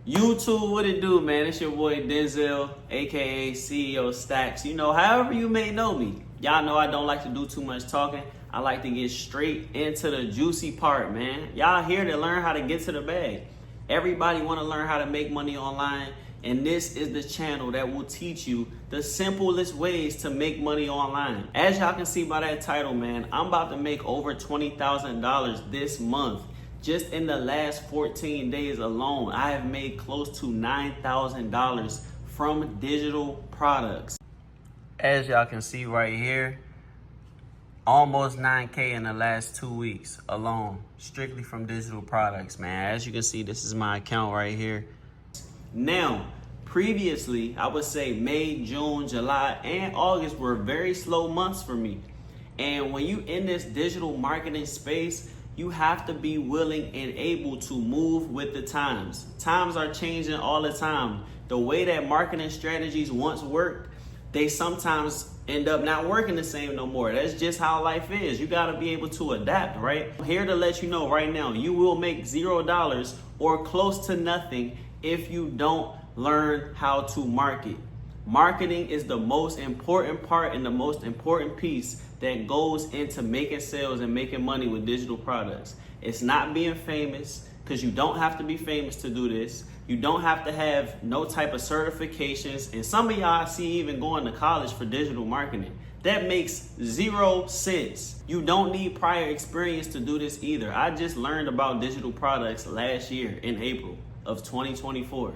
YouTube, what it do, man? It's your boy Denzel, aka CEO Stacks. You know, however you may know me. Y'all know I don't like to do too much talking. I like to get straight into the juicy part, man. Y'all here to learn how to get to the bag. Everybody want to learn how to make money online, and this is the channel that will teach you the simplest ways to make money online. As y'all can see by that title, man, I'm about to make over $20,000 this month. Just in the last 14 days alone, I have made close to $9,000 from digital products. As y'all can see right here, almost 9K in the last 2 weeks alone, strictly from digital products, man. As you can see, this is my account right here. Now, previously, I would say May, June, July, and August were very slow months for me. And when you in this digital marketing space, you have to be willing and able to move with the times. Times are changing all the time. The way that marketing strategies once worked, they sometimes end up not working the same no more. That's just how life is. You gotta be able to adapt, right? I'm here to let you know right now, you will make $0 or close to nothing if you don't learn how to market. Marketing is the most important part and the most important piece that goes into making sales and making money with digital products. It's not being famous, because you don't have to be famous to do this. You don't have to have no type of certifications. And some of y'all I see even going to college for digital marketing. That makes 0 sense. You don't need prior experience to do this either. I just learned about digital products last year in April of 2024.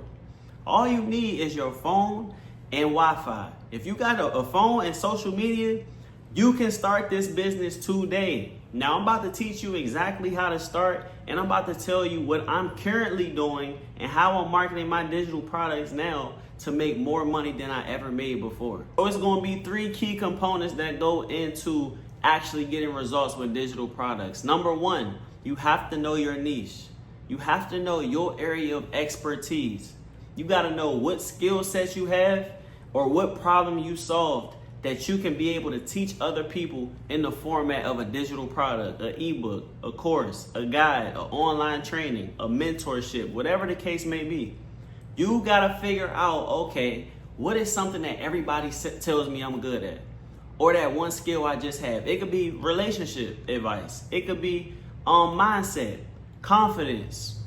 All you need is your phone and Wi-Fi. If you got a phone and social media, you can start this business today. Now I'm about to teach you exactly how to start, and I'm about to tell you what I'm currently doing and how I'm marketing my digital products now to make more money than I ever made before. So it's gonna be 3 key components that go into actually getting results with digital products. Number 1, you have to know your niche. You have to know your area of expertise. You gotta know what skill sets you have or what problem you solved that you can be able to teach other people in the format of a digital product, an ebook, a course, a guide, an online training, a mentorship, whatever the case may be. You gotta figure out, okay, what is something that everybody tells me I'm good at? Or that one skill I just have. It could be relationship advice. It could be mindset, confidence.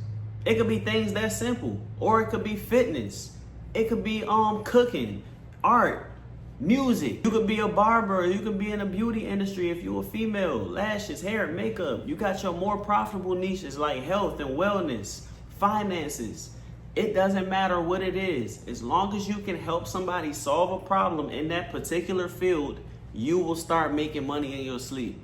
It could be things that simple. Or it could be fitness. It could be cooking, art, music. You could be a barber. You could be in the beauty industry if you're a female. Lashes, hair, makeup. You got your more profitable niches like health and wellness, finances. It doesn't matter what it is. As long as you can help somebody solve a problem in that particular field, you will start making money in your sleep.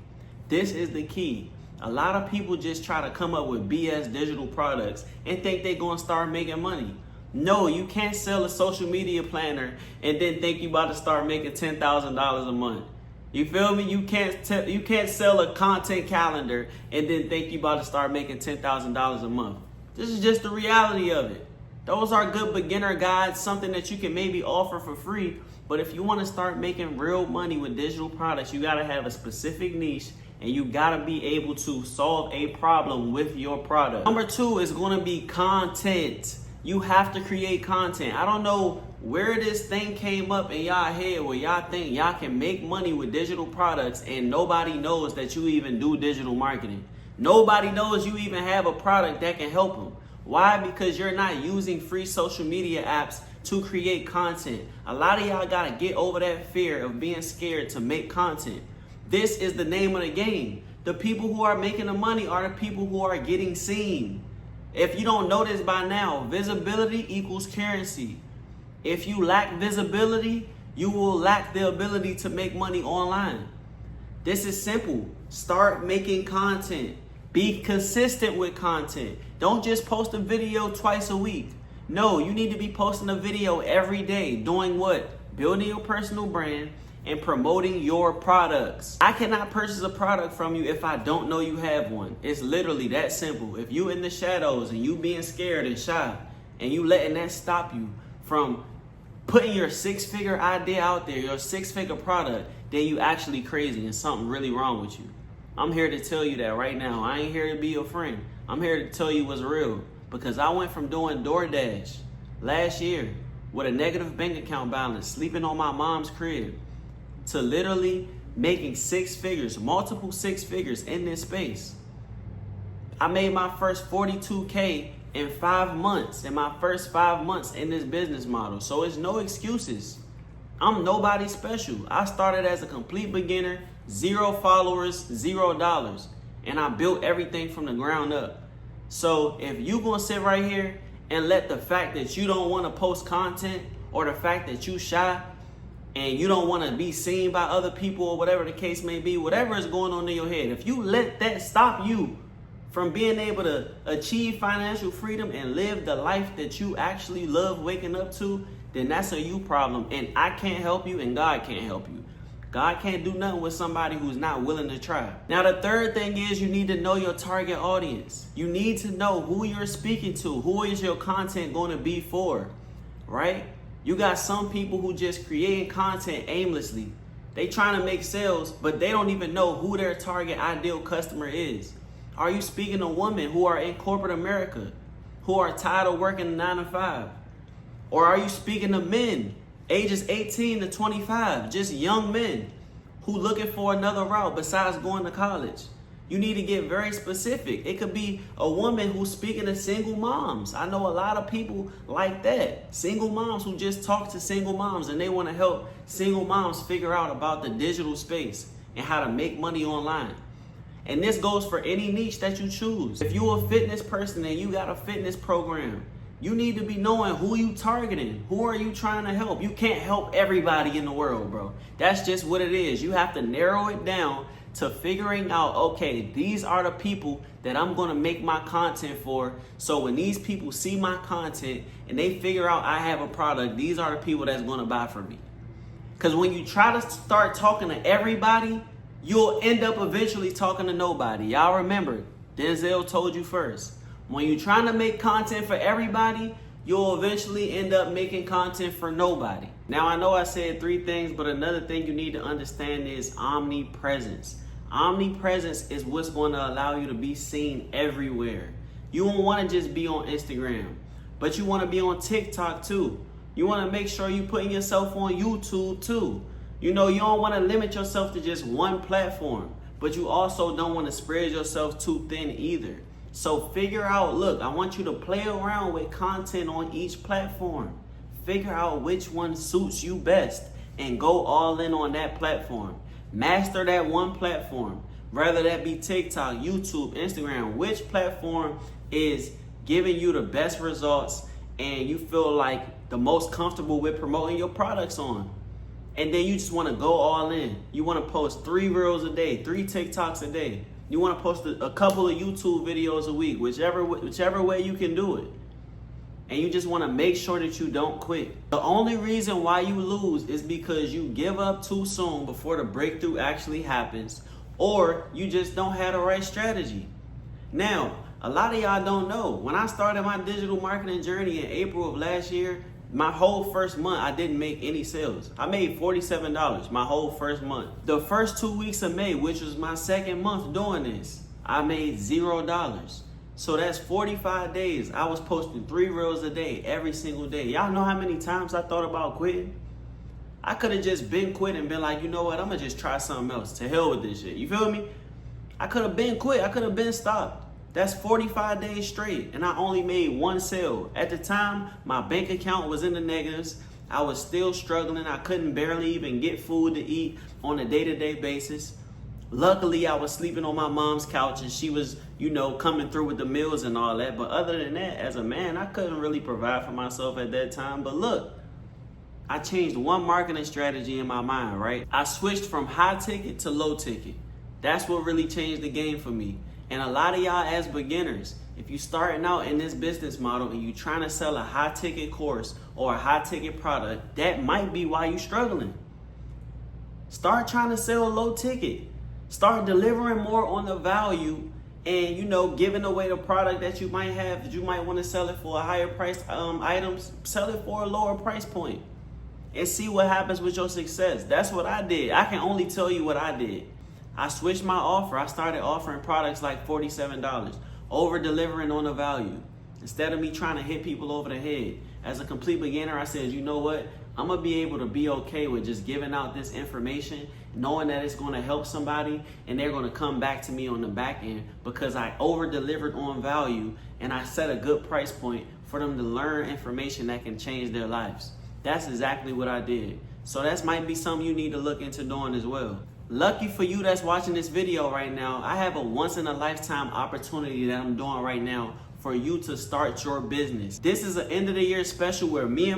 This is the key. A lot of people just try to come up with BS digital products and think they're going to start making money. No, you can't sell a social media planner and then think you about to start making $10,000 a month. You feel me? You can't sell a content calendar and then think you about to start making $10,000 a month. This is just the reality of it. Those are good beginner guides, something that you can maybe offer for free. But if you want to start making real money with digital products, you got to have a specific niche and you got to be able to solve a problem with your product. Number 2 is going to be content. You have to create content. I don't know where this thing came up in y'all head where y'all think y'all can make money with digital products and nobody knows that you even do digital marketing. Nobody knows you even have a product that can help them. Why? Because you're not using free social media apps to create content. A lot of y'all gotta get over that fear of being scared to make content. This is the name of the game. The people who are making the money are the people who are getting seen. If you don't know this by now, visibility equals currency. If you lack visibility, you will lack the ability to make money online. This is simple. Start making content. Be consistent with content. Don't just post a video twice a week. No, you need to be posting a video every day. Doing what? Building your personal brand and promoting your products. I cannot purchase a product from you if I don't know you have one. It's literally that simple. If you in the shadows and you being scared and shy and you letting that stop you from putting your 6-figure idea out there, your 6-figure product, then you actually crazy and something really wrong with you. I'm here to tell you that right now. I ain't here to be your friend. I'm here to tell you what's real. because I went from doing DoorDash last year with a negative bank account balance, sleeping on my mom's crib, to literally making six figures, multiple six figures in this space. I made my first 42K in 5 months, in my first 5 months in this business model. So it's no excuses. I'm nobody special. I started as a complete beginner, 0 followers, $0. And I built everything from the ground up. So if you gonna sit right here and let the fact that you don't wanna post content, or the fact that you shy and you don't wanna be seen by other people, or whatever the case may be, whatever is going on in your head, if you let that stop you from being able to achieve financial freedom and live the life that you actually love waking up to, then that's a you problem. And I can't help you, and God can't help you. God can't do nothing with somebody who's not willing to try. Now, the third thing is you need to know your target audience. You need to know who you're speaking to. Who is your content going to be for, right? You got some people who just creating content aimlessly. They trying to make sales, but they don't even know who their target ideal customer is. Are you speaking to women who are in corporate America, who are tired of working 9 to 5? Or are you speaking to men, ages 18 to 25, just young men who looking for another route besides going to college? You need to get very specific. It could be a woman who's speaking to single moms. I know a lot of people like that. Single moms who just talk to single moms, and they want to help single moms figure out about the digital space and how to make money online. And this goes for any niche that you choose. If you're a fitness person and you got a fitness program, you need to be knowing who you targeting. Who are you trying to help? You can't help everybody in the world, bro. That's just what it is. You have to narrow it down to figuring out, okay, these are the people that I'm going to make my content for. So when these people see my content and they figure out I have a product, these are the people that's going to buy from me. Because when you try to start talking to everybody, you'll end up eventually talking to nobody. Y'all remember, Denzel told you first. When you're trying to make content for everybody, you'll eventually end up making content for nobody. Now, I know I said 3 things, but another thing you need to understand is omnipresence. Omnipresence is what's going to allow you to be seen everywhere. You don't want to just be on Instagram, but you want to be on TikTok too. You want to make sure you're putting yourself on YouTube too. You know, you don't want to limit yourself to just one platform, but you also don't want to spread yourself too thin either. So figure out, look, I want you to play around with content on each platform. Figure out which one suits you best and go all in on that platform. Master that one platform, whether that be TikTok, YouTube, Instagram. Which platform is giving you the best results and you feel like the most comfortable with promoting your products on? And then you just want to go all in. You want to post 3 reels a day, 3 TikToks a day. You want to post a couple of YouTube videos a week, whichever way you can do it. And you just want to make sure that you don't quit. The only reason why you lose is because you give up too soon before the breakthrough actually happens, or you just don't have the right strategy. Now, a lot of y'all don't know. When I started my digital marketing journey in April of last year, my whole first month, I didn't make any sales. I made $47 my whole first month. The first 2 weeks of May, which was my second month doing this, I made $0. So that's 45 days. I was posting 3 reels a day, every single day. Y'all know how many times I thought about quitting? I could have just been quit and been like, you know what? I'm going to just try something else. To hell with this shit. You feel me? I could have been quit. I could have been stopped. That's 45 days straight, and I only made 1 sale. At the time, my bank account was in the negatives. I was still struggling. I couldn't barely even get food to eat on a day-to-day basis. Luckily, I was sleeping on my mom's couch, and she was, you know, coming through with the meals and all that. But other than that, as a man, I couldn't really provide for myself at that time. But look, I changed one marketing strategy in my mind, right? I switched from high ticket to low ticket. That's what really changed the game for me. And a lot of y'all as beginners, if you're starting out in this business model and you're trying to sell a high ticket course or a high ticket product, that might be why you're struggling. Start trying to sell low ticket. Start delivering more on the value and, you know, giving away the product that you might have, that you might want to sell it for a higher price items, sell it for a lower price point and see what happens with your success. That's what I did. I can only tell you what I did. I switched my offer. I started offering products like $47, over delivering on the value. Instead of me trying to hit people over the head. As a complete beginner, I said, you know what? I'm gonna be able to be okay with just giving out this information, knowing that it's gonna help somebody and they're gonna come back to me on the back end because I over-delivered on value and I set a good price point for them to learn information that can change their lives. That's exactly what I did. So that might be something you need to look into doing as well. Lucky for you that's watching this video right now, I have a once-in-a-lifetime opportunity that I'm doing right now for you to start your business. This is an end of the year special where me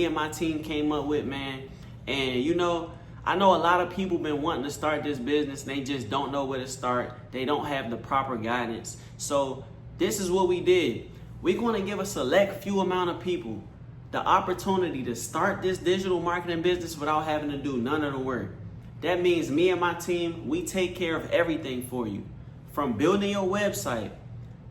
and my team came up with, man. And you know, I know a lot of people been wanting to start this business and they just don't know where to start. They don't have the proper guidance. So this is what we did. We're going to give a select few amount of people the opportunity to start this digital marketing business without having to do none of the work. That means me and my team, we take care of everything for you. From building your website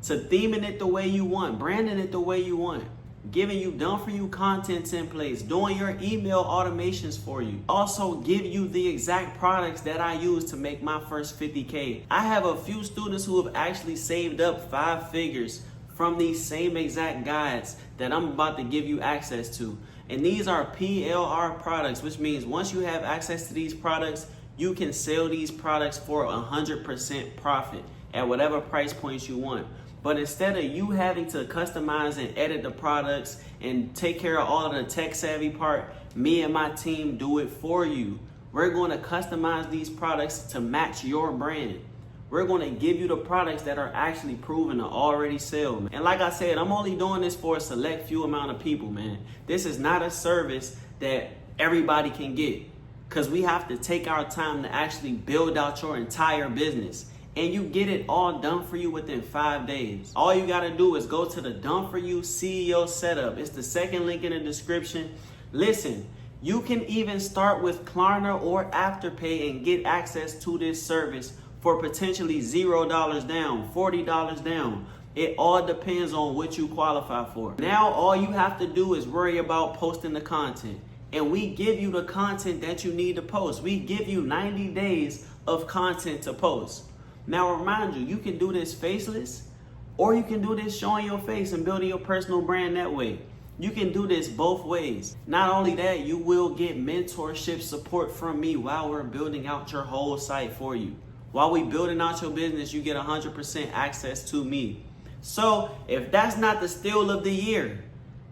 to theming it the way you want, branding it the way you want, giving you done-for-you content templates, doing your email automations for you. Also give you the exact products that I use to make my first 50K. I have a few students who have actually saved up 5 figures from these same exact guides that I'm about to give you access to. And these are PLR products, which means once you have access to these products, you can sell these products for 100% profit at whatever price points you want. But instead of you having to customize and edit the products and take care of all of the tech savvy part, me and my team do it for you. We're going to customize these products to match your brand. We're going to give you the products that are actually proven to already sell. And like I said, I'm only doing this for a select few amount of people, man. This is not a service that everybody can get, because we have to take our time to actually build out your entire business. And you get it all done for you within 5 days. All you gotta do is go to the Done For You CEO setup. It's the second link in the description. Listen, you can even start with Klarna or Afterpay and get access to this service for potentially $0 down, $40 down. It all depends on what you qualify for. Now all you have to do is worry about posting the content. And we give you the content that you need to post. We give you 90 days of content to post. Now remind you, you can do this faceless, or you can do this showing your face and building your personal brand that way. You can do this both ways. Not only that, you will get mentorship support from me while we're building out your whole site for you. While we building out your business, you get 100% access to me. So if that's not the steal of the year,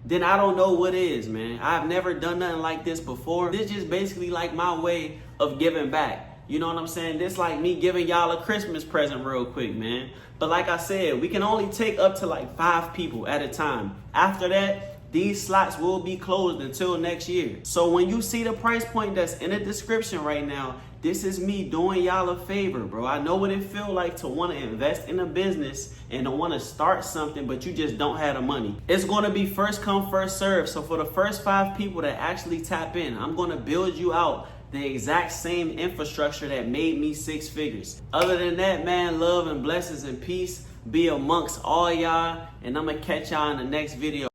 then I don't know what is, man. I've never done nothing like this before. This is just basically like my way of giving back. You know what I'm saying? This like me giving y'all a Christmas present real quick, man. But like I said, we can only take up to like 5 people at a time. After that, these slots will be closed until next year. So when you see the price point that's in the description right now, this is me doing y'all a favor, bro. I know what it feels like to want to invest in a business and to want to start something, but you just don't have the money. It's going to be first come, first serve. So for the first 5 people that actually tap in, I'm going to build you out the exact same infrastructure that made me 6 figures. Other than that, man, love and blessings and peace be amongst all y'all. And I'm going to catch y'all in the next video.